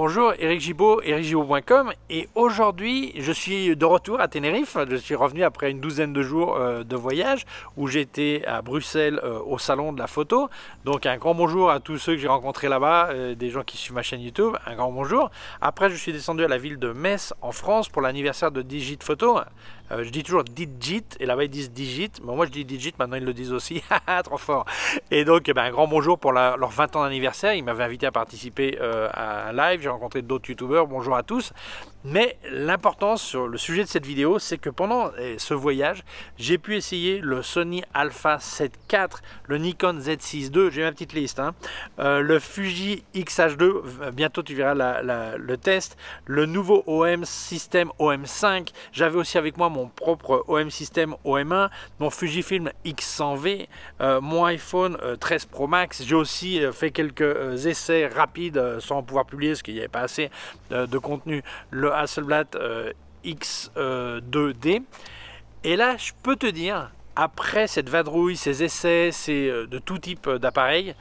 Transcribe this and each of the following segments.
Bonjour, Eric Gibaud, ericgibaud.com, et aujourd'hui je suis de retour à Tenerife. Je suis revenu après une douzaine de jours de voyage où j'étais à Bruxelles au salon de la photo. Donc un grand bonjour à tous ceux que j'ai rencontrés là-bas, des gens qui suivent ma chaîne YouTube, un grand bonjour. Après je suis descendu à la ville de Metz en France pour l'anniversaire de Digit Photo. Je dis toujours Digit et là-bas ils disent Digit, mais moi je dis Digit, maintenant ils le disent aussi, trop fort. Et donc un grand bonjour pour leur 20 ans d'anniversaire. Ils m'avaient invité à participer à un live, j'ai rencontré d'autres youtubeurs, bonjour à tous. Mais l'importance sur le sujet de cette vidéo, c'est que pendant ce voyage, j'ai pu essayer le Sony Alpha 7 IV, le Nikon Z6 II, j'ai ma petite liste, hein, le Fuji X-H2, bientôt tu verras le test, le nouveau OM System OM5, j'avais aussi avec moi mon propre OM System OM1, mon Fujifilm X100V, mon iPhone 13 Pro Max, j'ai aussi fait quelques essais rapides sans pouvoir publier parce qu'il n'y avait pas assez de contenu, le Hasselblad X2D. Et là, je peux te dire, après cette vadrouille, ces essais, de tout type d'appareils,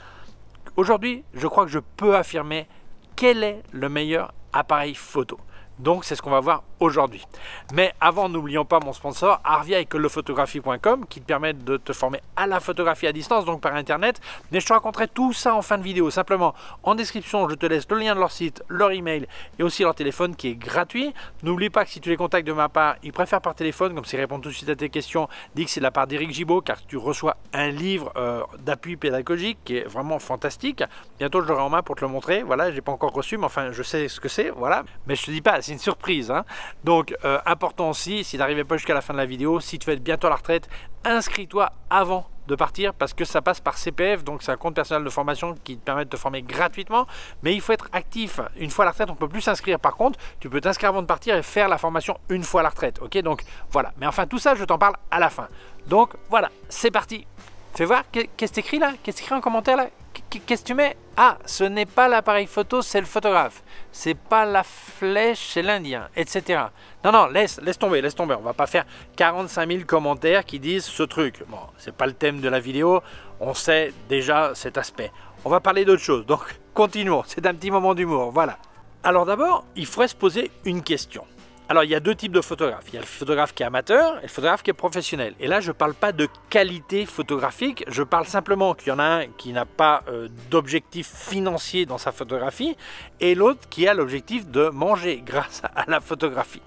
aujourd'hui, je crois que je peux affirmer quel est le meilleur appareil photo. Donc, c'est ce qu'on va voir aujourd'hui. Mais avant, n'oublions pas mon sponsor, Arvia et écoledefotographie.com, qui te permettent de te former à la photographie à distance, donc par Internet. Mais je te raconterai tout ça en fin de vidéo. Simplement, en description, je te laisse le lien de leur site, leur email et aussi leur téléphone qui est gratuit. N'oublie pas que si tu les contactes de ma part, ils préfèrent par téléphone, comme ça ils répondent tout de suite à tes questions. Dis que c'est de la part d'Eric Gibaud, car tu reçois un livre d'appui pédagogique qui est vraiment fantastique. Bientôt, je l'aurai en main pour te le montrer. Voilà, je l'ai pas encore reçu, mais enfin, je sais ce que c'est. Voilà, mais je te dis pas, c'est une surprise, hein. Donc important aussi, si tu n'arrivais pas jusqu'à la fin de la vidéo, si tu veux être bientôt à la retraite, inscris-toi avant de partir parce que ça passe par CPF, donc c'est un compte personnel de formation qui te permet de te former gratuitement, mais il faut être actif. Une fois à la retraite, on peut plus s'inscrire. Par contre, tu peux t'inscrire avant de partir et faire la formation une fois à la retraite, ok? Donc voilà, mais enfin tout ça, je t'en parle à la fin. Donc voilà, c'est parti. Fais voir, qu'est-ce que tu écris là? Qu'est-ce que tu écris en commentaire là? Qu'est-ce que tu mets? Ah, ce n'est pas l'appareil photo, c'est le photographe. C'est pas la flèche, c'est l'Indien, etc. Non, non, laisse tomber, laisse tomber. On va pas faire 45 000 commentaires qui disent ce truc. Bon, c'est pas le thème de la vidéo. On sait déjà cet aspect. On va parler d'autre chose. Donc, continuons. C'est un petit moment d'humour. Voilà. Alors d'abord, il faudrait se poser une question. Alors, il y a deux types de photographes. Il y a le photographe qui est amateur et le photographe qui est professionnel. Et là, je ne parle pas de qualité photographique. Je parle simplement qu'il y en a un qui n'a pas d'objectif financier dans sa photographie et l'autre qui a l'objectif de manger grâce à la photographie.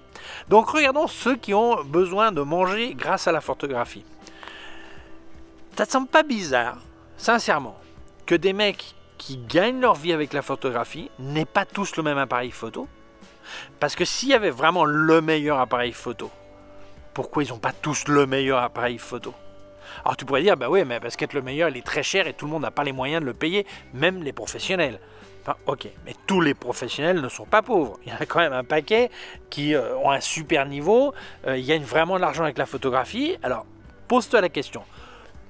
Donc, regardons ceux qui ont besoin de manger grâce à la photographie. Ça ne te semble pas bizarre, sincèrement, que des mecs qui gagnent leur vie avec la photographie n'aient pas tous le même appareil photo? Parce que s'il y avait vraiment le meilleur appareil photo, pourquoi ils n'ont pas tous le meilleur appareil photo? Alors tu pourrais dire, bah oui, mais parce qu'être le meilleur, il est très cher et tout le monde n'a pas les moyens de le payer, même les professionnels. Enfin, ok, mais tous les professionnels ne sont pas pauvres. Il y en a quand même un paquet qui ont un super niveau, ils gagnent vraiment de l'argent avec la photographie. Alors, pose-toi la question.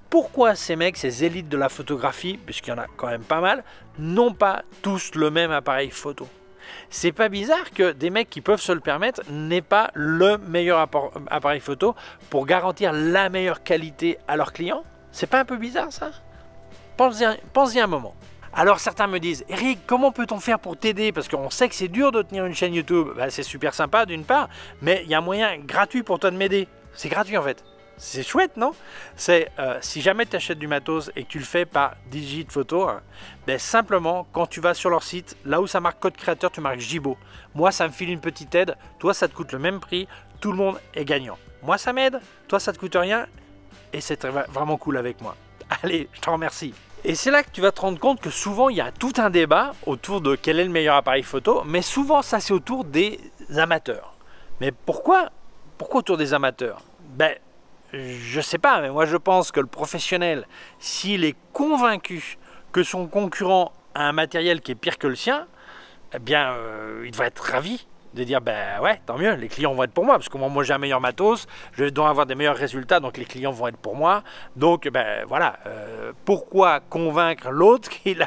Pourquoi ces mecs, ces élites de la photographie, puisqu'il y en a quand même pas mal, n'ont pas tous le même appareil photo? C'est pas bizarre que des mecs qui peuvent se le permettre n'aient pas le meilleur appareil photo pour garantir la meilleure qualité à leurs clients? C'est pas un peu bizarre ça? Pense-y un moment. Alors certains me disent, Eric, comment peut-on faire pour t'aider? Parce qu'on sait que c'est dur de tenir une chaîne YouTube. Ben, c'est super sympa d'une part, mais il y a un moyen gratuit pour toi de m'aider. C'est gratuit en fait. C'est chouette, non? C'est si jamais tu achètes du matos et que tu le fais par Digit Photo, ben simplement quand tu vas sur leur site, là où ça marque code créateur, tu marques Gibaud. Moi, ça me file une petite aide. Toi, ça te coûte le même prix. Tout le monde est gagnant. Moi, ça m'aide. Toi, ça te coûte rien. Et c'est vraiment cool avec moi. Allez, je te remercie. Et c'est là que tu vas te rendre compte que souvent, il y a tout un débat autour de quel est le meilleur appareil photo. Mais souvent, ça, c'est autour des amateurs. Mais pourquoi autour des amateurs? Ben, je sais pas, mais moi je pense que le professionnel, s'il est convaincu que son concurrent a un matériel qui est pire que le sien, eh bien il devrait être ravi de dire ben ouais, tant mieux, les clients vont être pour moi, parce que moi j'ai un meilleur matos, je dois avoir des meilleurs résultats, donc les clients vont être pour moi. Donc ben voilà, pourquoi convaincre l'autre qui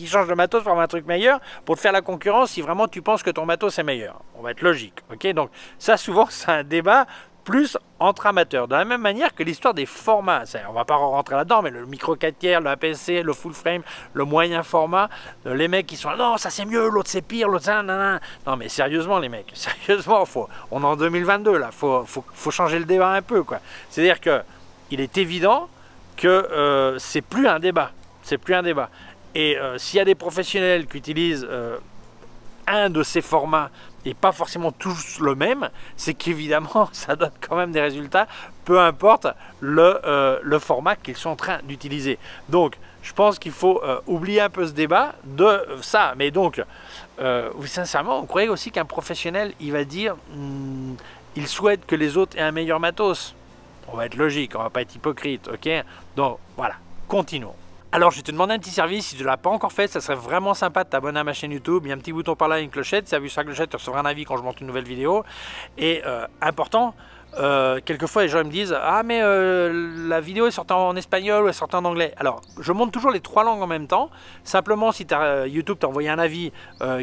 change de matos pour avoir un truc meilleur pour te faire la concurrence si vraiment tu penses que ton matos est meilleur? On va être logique, ok? Donc ça souvent c'est un débat plus entre amateurs. De la même manière que l'histoire des formats, on va pas rentrer là-dedans, mais le micro 4 tiers, le APS-C, le full frame, le moyen format, les mecs qui sont non, ça c'est mieux, l'autre c'est pire, l'autre ça, nanana. Non mais sérieusement les mecs, sérieusement, on est en 2022 là, faut changer le débat un peu quoi. C'est-à-dire que il est évident que c'est plus un débat, Et s'il y a des professionnels qui utilisent un de ces formats et pas forcément tous le même, c'est qu'évidemment ça donne quand même des résultats, peu importe le format qu'ils sont en train d'utiliser. Donc je pense qu'il faut oublier un peu ce débat de ça. Mais donc sincèrement, on croyait aussi qu'un professionnel il va dire il souhaite que les autres aient un meilleur matos. On va être logique, on va pas être hypocrite, ok? Donc voilà, continuons. Alors je vais te demander un petit service, si tu ne l'as pas encore fait, ça serait vraiment sympa de t'abonner à ma chaîne YouTube. Il y a un petit bouton par là, une clochette, si tu as vu sur la clochette, tu recevras un avis quand je monte une nouvelle vidéo. Et important, quelquefois les gens me disent ah mais la vidéo est sortie en espagnol ou elle est sortie en anglais. Alors je monte toujours les 3 langues en même temps. Simplement si YouTube t'a envoyé un avis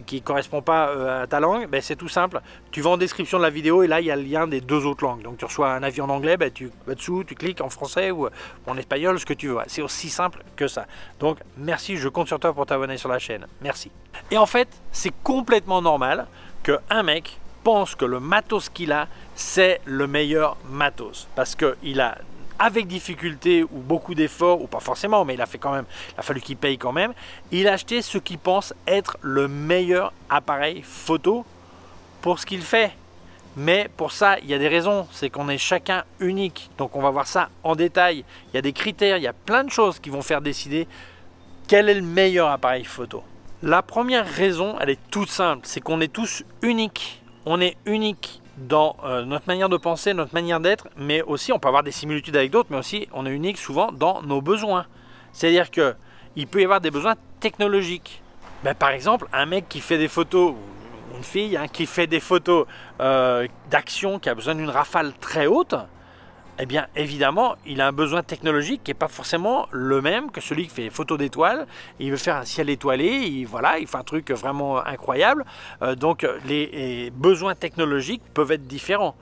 qui ne correspond pas à ta langue, ben, c'est tout simple, tu vas en description de la vidéo et là il y a le lien des 2 autres langues. Donc tu reçois un avis en anglais, ben, tu vas dessous, tu cliques en français ou en espagnol, ce que tu veux. C'est aussi simple que ça. Donc merci, je compte sur toi pour t'abonner sur la chaîne, merci. Et en fait c'est complètement normal qu'un mec pense que le matos qu'il a c'est le meilleur matos parce qu'il a avec difficulté ou beaucoup d'efforts ou pas forcément, mais il a fallu qu'il paye quand même, il a acheté ce qu'il pense être le meilleur appareil photo pour ce qu'il fait. Mais pour ça il y a des raisons, c'est qu'on est chacun unique, donc on va voir ça en détail. Il y a des critères, il y a plein de choses qui vont faire décider quel est le meilleur appareil photo. La première raison elle est toute simple, c'est qu'on est tous uniques. On est unique dans notre manière de penser, notre manière d'être, mais aussi on peut avoir des similitudes avec d'autres, mais aussi on est unique souvent dans nos besoins. C'est-à-dire qu'il peut y avoir des besoins technologiques. Ben, par exemple, un mec qui fait des photos, ou une fille qui fait des photos d'action, qui a besoin d'une rafale très haute, eh bien évidemment il a un besoin technologique qui n'est pas forcément le même que celui qui fait des photos d'étoiles. Il veut faire un ciel étoilé, voilà, il fait un truc vraiment incroyable. Donc les besoins technologiques peuvent être différents.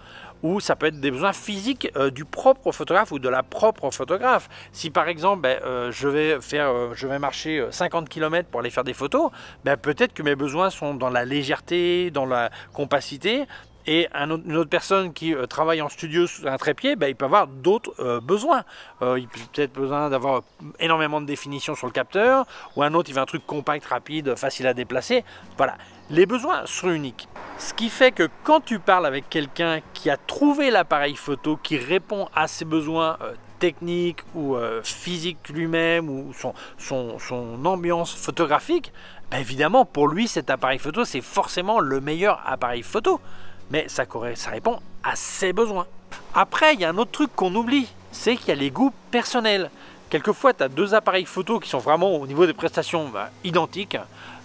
Ou ça peut être des besoins physiques du propre photographe ou de la propre photographe. Si par exemple je vais marcher 50 km pour aller faire des photos, peut-être que mes besoins sont dans la légèreté, dans la compacité. Et une autre personne qui travaille en studio sous un trépied, il peut avoir d'autres besoins. Il peut peut-être besoin d'avoir énormément de définition sur le capteur, ou un autre il veut un truc compact, rapide, facile à déplacer. Voilà, les besoins sont uniques. Ce qui fait que quand tu parles avec quelqu'un qui a trouvé l'appareil photo qui répond à ses besoins techniques ou physiques lui-même, ou son ambiance photographique, évidemment pour lui cet appareil photo c'est forcément le meilleur appareil photo. Mais ça répond à ses besoins. Après, il y a un autre truc qu'on oublie, c'est qu'il y a les goûts personnels. Quelquefois, tu as 2 appareils photo qui sont vraiment au niveau des prestations identiques.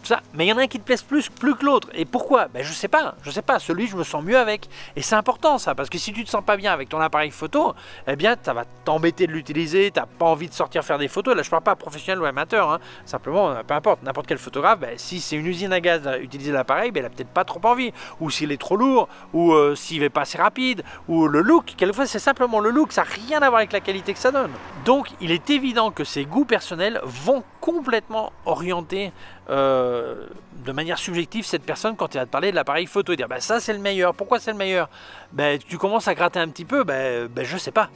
Ça, mais il y en a un qui te plaise plus que l'autre. Et pourquoi? Je sais pas, celui je me sens mieux avec. Et c'est important ça, parce que si tu te sens pas bien avec ton appareil photo, eh bien ça va t'embêter de l'utiliser, tu n'as pas envie de sortir faire des photos. Là je parle pas professionnel ou amateur, hein. Simplement, peu importe, n'importe quel photographe, si c'est une usine à gaz à utiliser l'appareil, il a peut-être pas trop envie. Ou s'il est trop lourd, ou s'il n'est pas assez rapide, ou le look, quelquefois c'est simplement le look, ça n'a rien à voir avec la qualité que ça donne. Donc il est évident que ces goûts personnels vont complètement orienter de manière subjective cette personne quand il va te parler de l'appareil photo et dire ça c'est le meilleur. Pourquoi c'est le meilleur? Tu commences à gratter un petit peu, je sais pas.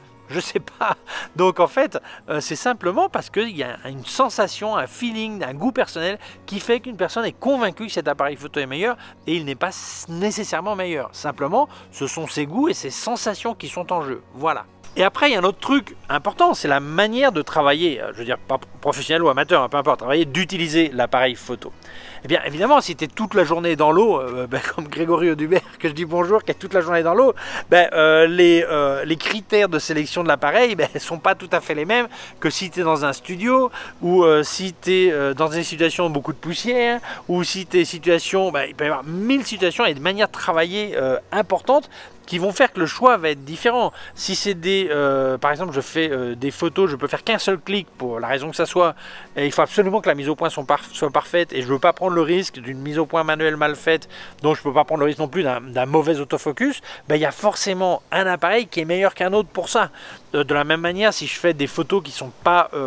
Donc en fait c'est simplement parce qu'il y a une sensation, un feeling, un goût personnel qui fait qu'une personne est convaincue que cet appareil photo est meilleur, et il n'est pas nécessairement meilleur. Simplement ce sont ses goûts et ses sensations qui sont en jeu. Voilà. Et après, il y a un autre truc important, c'est la manière de travailler, je veux dire pas professionnel ou amateur, peu importe, travailler, d'utiliser l'appareil photo. Eh bien évidemment, si tu es toute la journée dans l'eau, comme Grégory Audubert, que je dis bonjour, qui est toute la journée dans l'eau, les critères de sélection de l'appareil ne sont pas tout à fait les mêmes que si tu es dans un studio, ou si tu es dans des situations de beaucoup de poussière, ou si tu es situations, il peut y avoir 1000 situations et de manière de travailler importante qui vont faire que le choix va être différent. Si c'est des, par exemple, je fais des photos, je peux faire qu'un seul clic pour la raison que ça soit, et il faut absolument que la mise au point soit parfaite, et je ne veux pas prendre le risque d'une mise au point manuelle mal faite, donc je ne peux pas prendre le risque non plus d'un mauvais autofocus, ben, il y a forcément un appareil qui est meilleur qu'un autre pour ça. De la même manière, si je fais des photos qui sont pas, que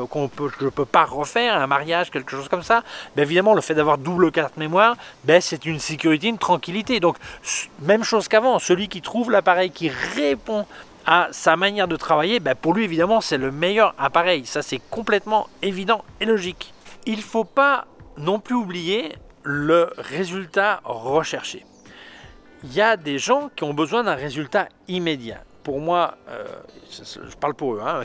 je ne peux pas refaire, un mariage, quelque chose comme ça, ben évidemment, le fait d'avoir double carte mémoire, ben c'est une sécurité, une tranquillité. Donc, même chose qu'avant, celui qui trouve l'appareil qui répond à sa manière de travailler, ben pour lui évidemment c'est le meilleur appareil, ça c'est complètement évident et logique. Il ne faut pas non plus oublier le résultat recherché. Il y a des gens qui ont besoin d'un résultat immédiat. Pour moi, je parle pour eux, hein,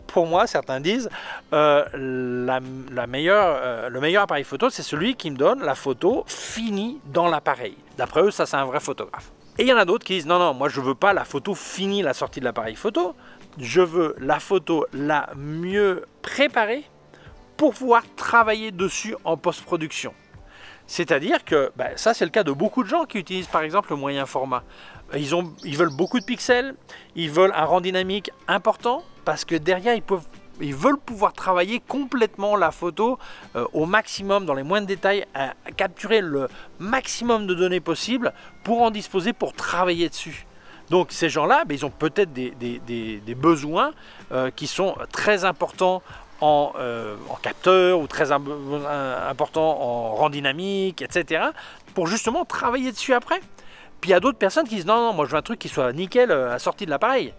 pour moi certains disent le meilleur appareil photo c'est celui qui me donne la photo finie dans l'appareil. D'après eux ça c'est un vrai photographe. Et il y en a d'autres qui disent non, non, moi je ne veux pas la photo finie, la sortie de l'appareil photo. Je veux la photo la mieux préparée pour pouvoir travailler dessus en post-production. C'est-à-dire que ça c'est le cas de beaucoup de gens qui utilisent par exemple le moyen format. Ils veulent beaucoup de pixels, ils veulent un rend dynamique important parce que derrière ils veulent pouvoir travailler complètement la photo au maximum, dans les moindres détails, à capturer le maximum de données possibles pour en disposer, pour travailler dessus. Donc ces gens-là, ils ont peut-être des besoins qui sont très importants en capteur ou très importants en rend dynamique, etc. pour justement travailler dessus après. Puis il y a d'autres personnes qui disent non, non, moi je veux un truc qui soit nickel à la sortie de l'appareil.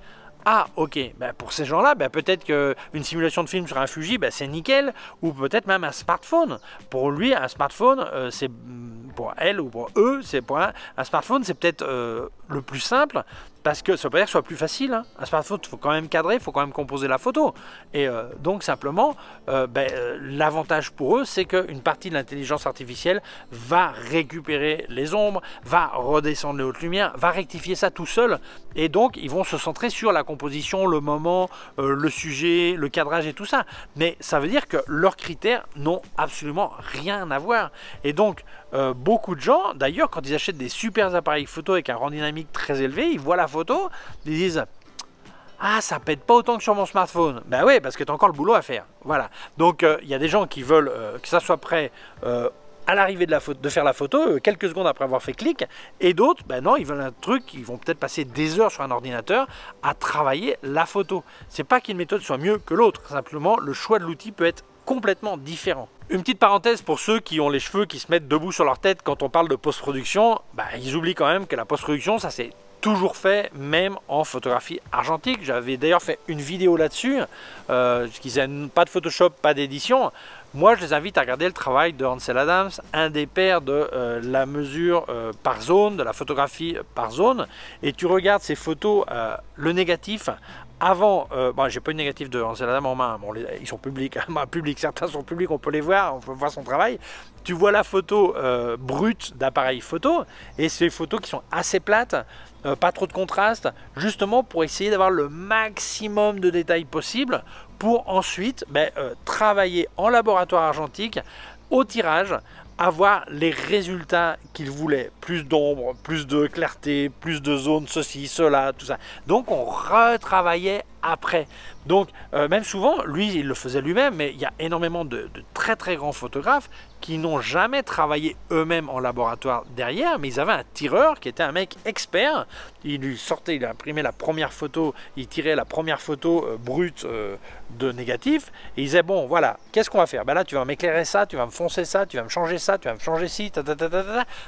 Ah ok, pour ces gens-là, peut-être qu'une simulation de film sur un Fuji, c'est nickel, ou peut-être même un smartphone. Pour lui, un smartphone, c'est pour elle ou pour eux, un smartphone, c'est peut-être le plus simple, parce que ça veut pas dire que ce soit plus facile. Hein. Un smartphone, il faut quand même cadrer, il faut quand même composer la photo. Et donc simplement, l'avantage pour eux, c'est qu'une partie de l'intelligence artificielle va récupérer les ombres, va redescendre les hautes lumières, va rectifier ça tout seul. Et donc, ils vont se centrer sur la composition, le moment, le sujet, le cadrage et tout ça. Mais ça veut dire que leurs critères n'ont absolument rien à voir. Et donc, beaucoup de gens, d'ailleurs, quand ils achètent des super appareils photo avec un rend dynamique très élevé, ils voient la photo, ils disent « Ah, ça pète pas autant que sur mon smartphone. » Ben oui, parce que tu as encore le boulot à faire. Voilà. Donc, il y a des gens qui veulent que ça soit prêt à l'arrivée de faire la photo, quelques secondes après avoir fait clic, et d'autres, non, ils veulent un truc, ils vont peut-être passer des heures sur un ordinateur à travailler la photo. C'est pas qu'une méthode soit mieux que l'autre, simplement le choix de l'outil peut être complètement différent. Une petite parenthèse pour ceux qui ont les cheveux qui se mettent debout sur leur tête quand on parle de post-production, ils oublient quand même que la post-production, ça c'est toujours fait, même en photographie argentique. J'avais d'ailleurs fait une vidéo là-dessus, qui disait pas de Photoshop, pas d'édition. Moi, je les invite à regarder le travail de Ansel Adams, un des pères de la mesure par zone, de la photographie par zone. Et tu regardes ces photos, le négatif, avant, j'ai pas une négatif de Ansel Adams en main, bon, ils sont publics, certains sont publics, on peut les voir, on peut voir son travail. Tu vois la photo brute d'appareil photo, et ces photos qui sont assez plates, pas trop de contraste, justement pour essayer d'avoir le maximum de détails possible, pour ensuite travailler en laboratoire argentique, au tirage, avoir les résultats qu'il voulait, plus d'ombre, plus de clarté, plus de zones, ceci, cela, tout ça. Donc on retravaillait après. Donc même souvent, lui il le faisait lui-même, mais il y a énormément de très très grands photographes qui n'ont jamais travaillé eux-mêmes en laboratoire derrière, mais ils avaient un tireur qui était un mec expert. Il lui sortait, il imprimait la première photo, il tirait la première photo brute de négatif, et il disait bon voilà, qu'est-ce qu'on va faire? Là tu vas m'éclairer ça, tu vas me foncer ça, tu vas me changer ça, tu vas me changer ci,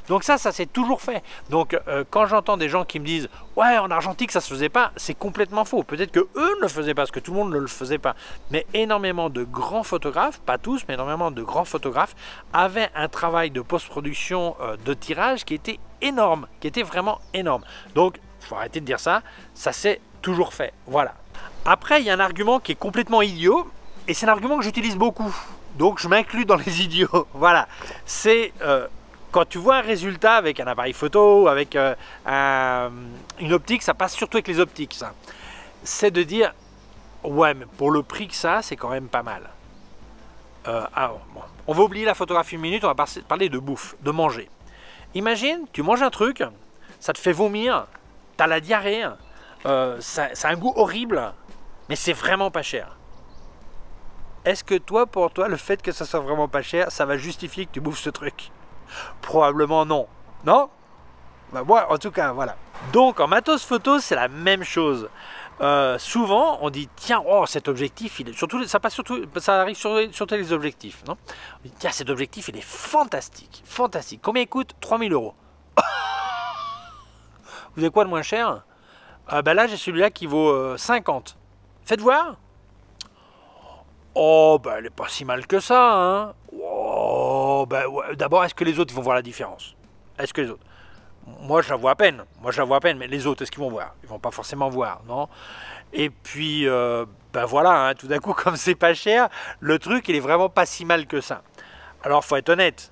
donc ça c'est toujours fait. Donc quand j'entends des gens qui me disent ouais en argentique ça se faisait pas, c'est complètement faux. Peut-être que eux ne le faisaient pas, parce que tout le monde ne le faisait pas, mais énormément de grands photographes, pas tous, mais énormément de grands photographes avaient un travail de post-production de tirage qui était énorme, qui était vraiment énorme. Donc il faut arrêter de dire ça, ça s'est toujours fait, voilà. Après il y a un argument qui est complètement idiot, et c'est un argument que j'utilise beaucoup, donc je m'inclus dans les idiots, voilà. C'est quand tu vois un résultat avec un appareil photo, avec une optique, ça passe surtout avec les optiques, ça. C'est de dire ouais mais pour le prix que ça, c'est quand même pas mal. Alors, bon, on va oublier la photographie une minute, on va parler de bouffe, de manger. Imagine, tu manges un truc, ça te fait vomir, t'as la diarrhée, ça a un goût horrible, mais c'est vraiment pas cher. Est-ce que toi, pour toi, le fait que ça soit vraiment pas cher, ça va justifier que tu bouffes ce truc? Probablement non. Non? Bah moi, en tout cas, voilà. Donc, en matos photo, c'est la même chose. Souvent, on dit tiens, oh, cet objectif, il est surtout, ça arrive surtout les objectifs, non? On dit tiens, cet objectif, il est fantastique, fantastique. Combien il coûte? 3000 €. Vous avez quoi de moins cher? Ben là, j'ai celui-là qui vaut 50. Faites voir. Oh, ben elle est pas si mal que ça, hein. Oh, ben ouais. D'abord, est-ce que les autres ils vont voir la différence? Est-ce que les autres? Moi, je la vois à peine. Moi, je la vois à peine, mais les autres, est-ce qu'ils vont voir? Ils vont pas forcément voir, non? Et puis, ben voilà, hein, tout d'un coup, comme c'est pas cher, le truc, il est vraiment pas si mal que ça. Alors, faut être honnête.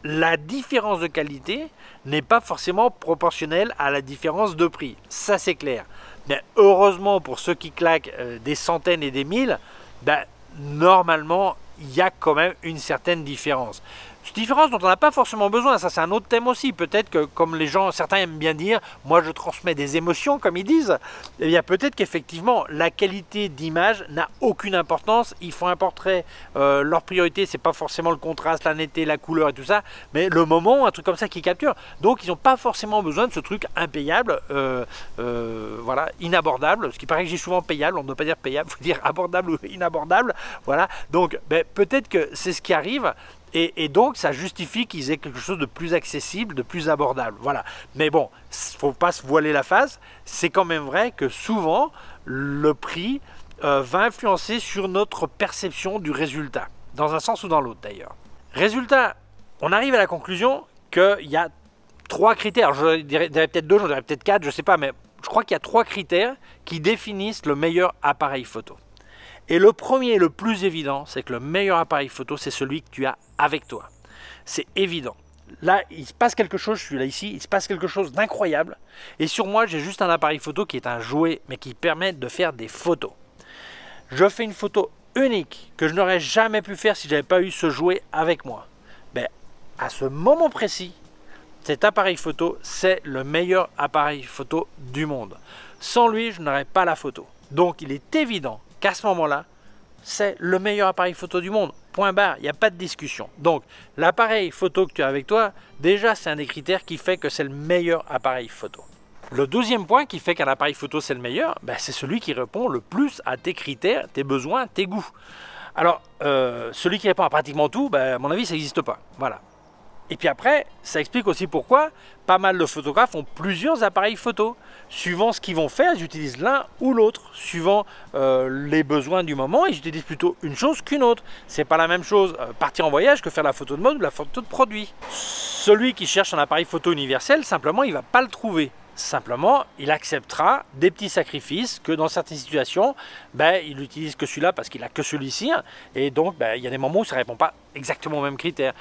La différence de qualité n'est pas forcément proportionnelle à la différence de prix. Ça, c'est clair. Mais heureusement, pour ceux qui claquent des centaines et des mille, ben, normalement, il y a quand même une certaine différence. Une différence dont on n'a pas forcément besoin, ça c'est un autre thème aussi. Peut-être que, comme les gens, certains aiment bien dire, moi je transmets des émotions, comme ils disent, eh bien peut-être qu'effectivement la qualité d'image n'a aucune importance. Ils font un portrait, leur priorité c'est pas forcément le contraste, la netteté, la couleur et tout ça, mais le moment, un truc comme ça qui capture. Donc ils n'ont pas forcément besoin de ce truc impayable, voilà, inabordable. Ce qui paraît que j'ai souvent payable, on ne doit pas dire payable, il faut dire abordable ou inabordable. Voilà, donc ben, peut-être que c'est ce qui arrive. Et donc, ça justifie qu'ils aient quelque chose de plus accessible, de plus abordable. Voilà. Mais bon, il ne faut pas se voiler la face. C'est quand même vrai que souvent, le prix va influencer sur notre perception du résultat. Dans un sens ou dans l'autre, d'ailleurs. Résultat, on arrive à la conclusion qu'il y a 3 critères. Je dirais peut-être 2, j'en dirais peut-être 4, je ne sais pas. Mais je crois qu'il y a 3 critères qui définissent le meilleur appareil photo. Et le premier, le plus évident, c'est que le meilleur appareil photo, c'est celui que tu as avec toi. C'est évident. Là, il se passe quelque chose, je suis là ici, il se passe quelque chose d'incroyable. Et sur moi, j'ai juste un appareil photo qui est un jouet, mais qui permet de faire des photos. Je fais une photo unique que je n'aurais jamais pu faire si je n'avais pas eu ce jouet avec moi. Ben, à ce moment précis, cet appareil photo, c'est le meilleur appareil photo du monde. Sans lui, je n'aurais pas la photo. Donc, il est évident qu'à ce moment-là, c'est le meilleur appareil photo du monde. Point barre, il n'y a pas de discussion. Donc, l'appareil photo que tu as avec toi, déjà, c'est un des critères qui fait que c'est le meilleur appareil photo. Le deuxième point qui fait qu'un appareil photo, c'est le meilleur, ben, c'est celui qui répond le plus à tes critères, tes besoins, tes goûts. Alors, celui qui répond à pratiquement tout, ben, à mon avis, ça n'existe pas. Voilà. Et puis après, ça explique aussi pourquoi pas mal de photographes ont plusieurs appareils photo. Suivant ce qu'ils vont faire, ils utilisent l'un ou l'autre. Suivant les besoins du moment, ils utilisent plutôt une chose qu'une autre. C'est pas la même chose partir en voyage que faire la photo de mode ou la photo de produit. Celui qui cherche un appareil photo universel, simplement, il va pas le trouver. Simplement, il acceptera des petits sacrifices que dans certaines situations, ben, il n'utilise que celui-là parce qu'il n'a que celui-ci. Et donc, ben, il y a des moments où ça ne répond pas exactement aux mêmes critères.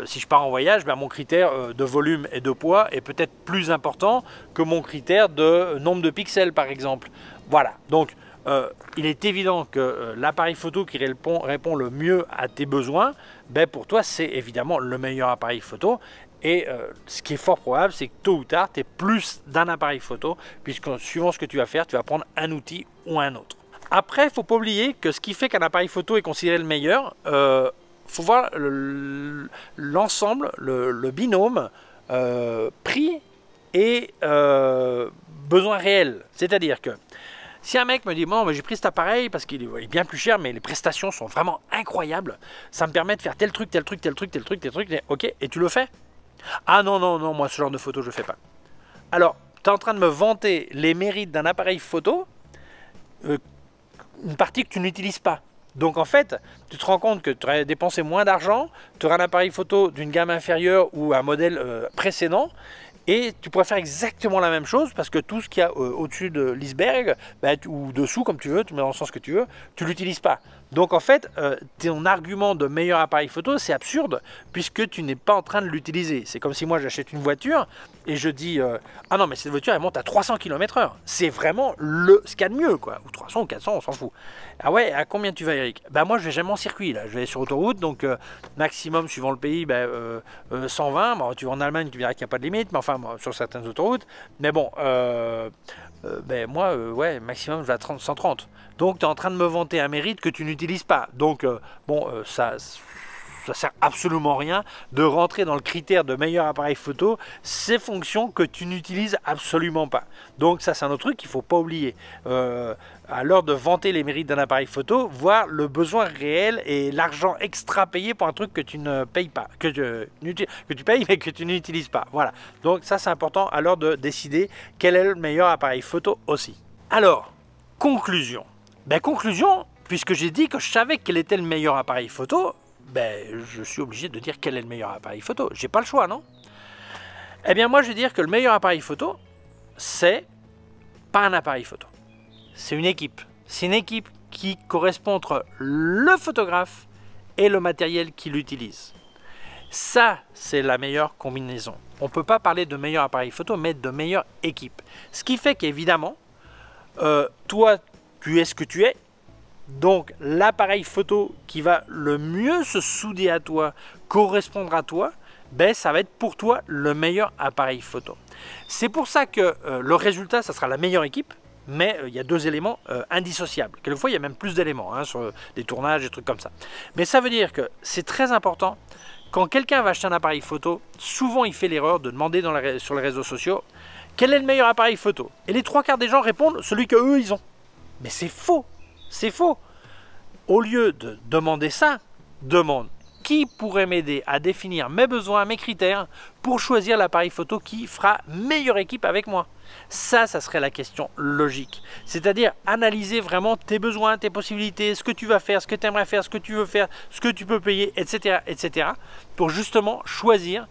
Si je pars en voyage, ben, mon critère de volume et de poids est peut-être plus important que mon critère de nombre de pixels, par exemple. Voilà. Donc, il est évident que l'appareil photo qui répond le mieux à tes besoins, ben, pour toi, c'est évidemment le meilleur appareil photo. Et ce qui est fort probable, c'est que tôt ou tard, tu es plus d'un appareil photo, puisque suivant ce que tu vas faire, tu vas prendre un outil ou un autre. Après, il ne faut pas oublier que ce qui fait qu'un appareil photo est considéré le meilleur, faut voir l'ensemble, le binôme prix et besoin réel. C'est-à-dire que si un mec me dit bon, j'ai pris cet appareil parce qu'il est bien plus cher, mais les prestations sont vraiment incroyables, ça me permet de faire tel truc, tel truc, tel truc, tel truc, tel truc, ok, et tu le fais? Ah non, non, non, moi ce genre de photo je ne fais pas. Alors, tu es en train de me vanter les mérites d'un appareil photo, une partie que tu n'utilises pas. Donc en fait, tu te rends compte que tu aurais dépensé moins d'argent, tu auras un appareil photo d'une gamme inférieure ou un modèle précédent, et tu pourrais faire exactement la même chose parce que tout ce qu'il y a au-dessus de l'iceberg, bah, ou dessous comme tu veux, tu mets dans le sens que tu veux, tu ne l'utilises pas. Donc en fait, ton argument de meilleur appareil photo, c'est absurde puisque tu n'es pas en train de l'utiliser. C'est comme si moi j'achète une voiture et je dis ah non mais cette voiture elle monte à 300 km/h. C'est vraiment ce qu'il y a de mieux quoi. Ou 300 ou 400, on s'en fout. Ah ouais, à combien tu vas Eric? Bah moi je vais jamais en circuit là, je vais sur autoroute donc maximum suivant le pays 120. Bon, tu vas en Allemagne tu verras qu'il n'y a pas de limite, mais enfin bon, sur certaines autoroutes. Mais bon, moi ouais maximum je vais à 130. Donc tu es en train de me vanter un mérite que tu n'utilises pas. Donc ça sert absolument rien de rentrer dans le critère de meilleur appareil photo ces fonctions que tu n'utilises absolument pas. Donc ça c'est un autre truc qu'il ne faut pas oublier. À l'heure de vanter les mérites d'un appareil photo, voir le besoin réel et l'argent extra payé pour un truc que tu ne payes pas, que tu payes mais que tu n'utilises pas. Voilà. Donc ça c'est important à l'heure de décider quel est le meilleur appareil photo aussi. Alors, conclusion. Conclusion, puisque j'ai dit que je savais quel était le meilleur appareil photo, je suis obligé de dire quel est le meilleur appareil photo. J'ai pas le choix, non? Eh bien, moi, je vais dire que le meilleur appareil photo, c'est pas un appareil photo. C'est une équipe. C'est une équipe qui correspond entre le photographe et le matériel qu'il utilise. Ça, c'est la meilleure combinaison. On ne peut pas parler de meilleur appareil photo, mais de meilleure équipe. Ce qui fait qu'évidemment, toi, tu es ce que tu es, donc l'appareil photo qui va le mieux se souder à toi, correspondre à toi, ça va être pour toi le meilleur appareil photo. C'est pour ça que le résultat, ça sera la meilleure équipe, mais il y a deux éléments indissociables. Quelquefois, il y a même plus d'éléments sur des tournages, des trucs comme ça. Mais ça veut dire que c'est très important, quand quelqu'un va acheter un appareil photo, souvent il fait l'erreur de demander sur les réseaux sociaux quel est le meilleur appareil photo. Et les trois quarts des gens répondent celui que eux ils ont. Mais c'est faux, c'est faux. Au lieu de demander ça, demande qui pourrait m'aider à définir mes besoins, mes critères pour choisir l'appareil photo qui fera meilleure équipe avec moi. Ça serait la question logique. C'est-à-dire analyser vraiment tes besoins, tes possibilités, ce que tu vas faire, ce que tu aimerais faire, ce que tu veux faire, ce que tu peux payer, etc. etc. pour justement choisir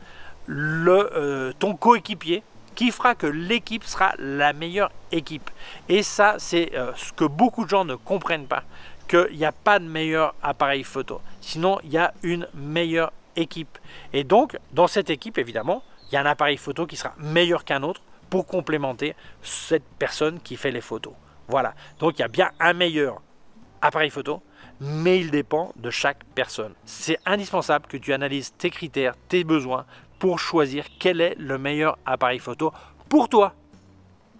ton coéquipier qui fera que l'équipe sera la meilleure équipe. Et ça, c'est ce que beaucoup de gens ne comprennent pas, qu'il n'y a pas de meilleur appareil photo. Sinon, il y a une meilleure équipe. Et donc, dans cette équipe, évidemment, il y a un appareil photo qui sera meilleur qu'un autre pour complémenter cette personne qui fait les photos. Voilà. Donc, il y a bien un meilleur appareil photo, mais il dépend de chaque personne. C'est indispensable que tu analyses tes critères, tes besoins, pour choisir quel est le meilleur appareil photo pour toi,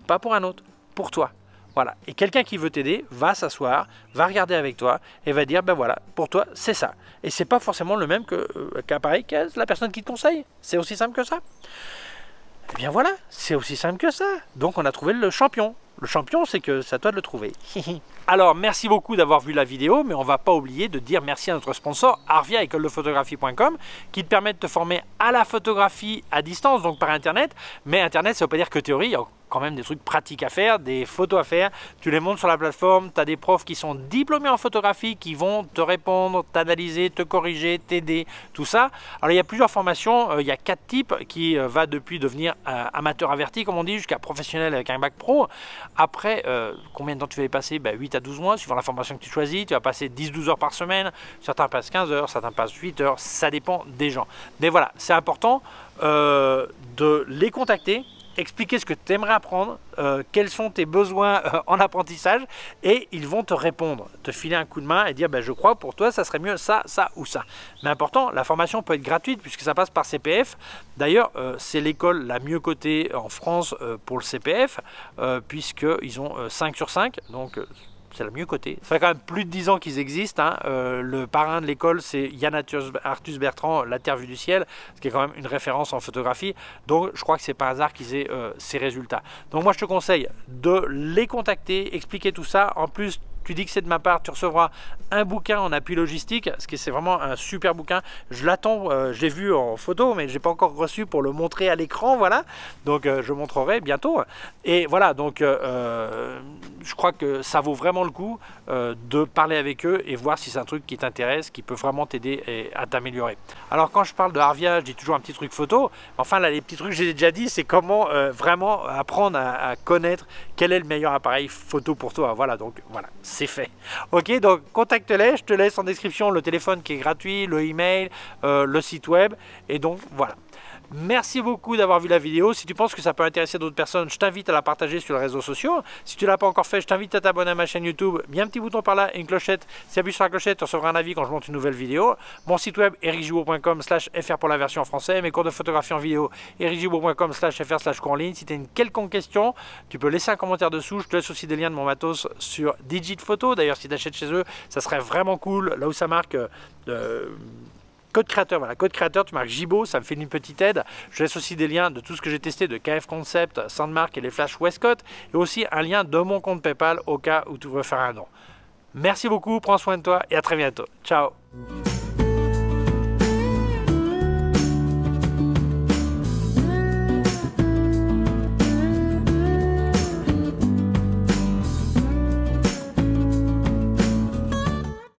pas pour un autre, pour toi. Voilà. Et quelqu'un qui veut t'aider va s'asseoir, va regarder avec toi et va dire voilà, pour toi c'est ça. Et c'est pas forcément le même qu'appareil que la personne qui te conseille. C'est aussi simple que ça. Eh bien voilà, c'est aussi simple que ça. Donc on a trouvé le champion. Le champion, c'est que c'est à toi de le trouver. Alors, merci beaucoup d'avoir vu la vidéo, mais on ne va pas oublier de dire merci à notre sponsor, Arvia, écoledephotographie.com, qui te permet de te former à la photographie à distance, donc par Internet. Mais Internet, ça ne veut pas dire que théorie. Il y a quand même des trucs pratiques à faire, des photos à faire. Tu les montes sur la plateforme, tu as des profs qui sont diplômés en photographie, qui vont te répondre, t'analyser, te corriger, t'aider, tout ça. Alors, il y a plusieurs formations. Il y a 4 types qui va depuis devenir amateur averti, comme on dit, jusqu'à professionnel avec un bac pro. Après, combien de temps tu vas y passer? 8 à 12 mois, suivant la formation que tu choisis. Tu vas passer 10-12 heures par semaine. Certains passent 15 heures, certains passent 8 heures. Ça dépend des gens. Mais voilà, c'est important de les contacter, expliquer ce que tu aimerais apprendre, quels sont tes besoins en apprentissage, et ils vont te répondre, te filer un coup de main et dire je crois pour toi ça serait mieux ça, ça ou ça. Mais important, la formation peut être gratuite puisque ça passe par CPF. D'ailleurs, c'est l'école la mieux cotée en France pour le CPF, puisqu'ils ont 5 sur 5, donc c'est la mieux cotée. Ça fait quand même plus de 10 ans qu'ils existent. Le parrain de l'école, c'est Yann Arthus Bertrand, La Terre vue du ciel, ce qui est quand même une référence en photographie. Donc je crois que c'est pas hasard qu'ils aient ces résultats. Donc moi je te conseille de les contacter, expliquer tout ça. En plus, tu dis que c'est de ma part, tu recevras un bouquin en appui logistique, ce qui c'est vraiment un super bouquin. Je l'attends, je l'ai vu en photo, mais je n'ai pas encore reçu pour le montrer à l'écran, voilà. Donc je montrerai bientôt. Et voilà, donc je crois que ça vaut vraiment le coup de parler avec eux et voir si c'est un truc qui t'intéresse, qui peut vraiment t'aider à t'améliorer. Alors quand je parle de Arvia, je dis toujours un petit truc photo. Enfin là, les petits trucs que j'ai déjà dit, c'est comment vraiment apprendre à connaître quel est le meilleur appareil photo pour toi. Voilà, donc voilà. c'est fait. Ok, donc contacte-les, je te laisse en description le téléphone qui est gratuit, le email, le site web, et donc voilà. Merci beaucoup d'avoir vu la vidéo. Si tu penses que ça peut intéresser d'autres personnes, je t'invite à la partager sur les réseaux sociaux. Si tu ne l'as pas encore fait, je t'invite à t'abonner à ma chaîne YouTube. Il y a un petit bouton par là et une clochette. Si tu appuies sur la clochette, tu recevras un avis quand je monte une nouvelle vidéo. Mon site web ericgibaud.com/fr pour la version française. Mes cours de photographie en vidéo ericgibaud.com/fr/cours en ligne. Si tu as une quelconque question, tu peux laisser un commentaire dessous. Je te laisse aussi des liens de mon matos sur Digit Photo. D'ailleurs, si tu achètes chez eux, ça serait vraiment cool. Là où ça marque code créateur, voilà, code créateur, tu marques Gibaud, ça me fait une petite aide. Je laisse aussi des liens de tout ce que j'ai testé de KF Concept, Sandmark et les Flash Westcott, et aussi un lien de mon compte PayPal au cas où tu veux faire un don. Merci beaucoup, prends soin de toi et à très bientôt. Ciao.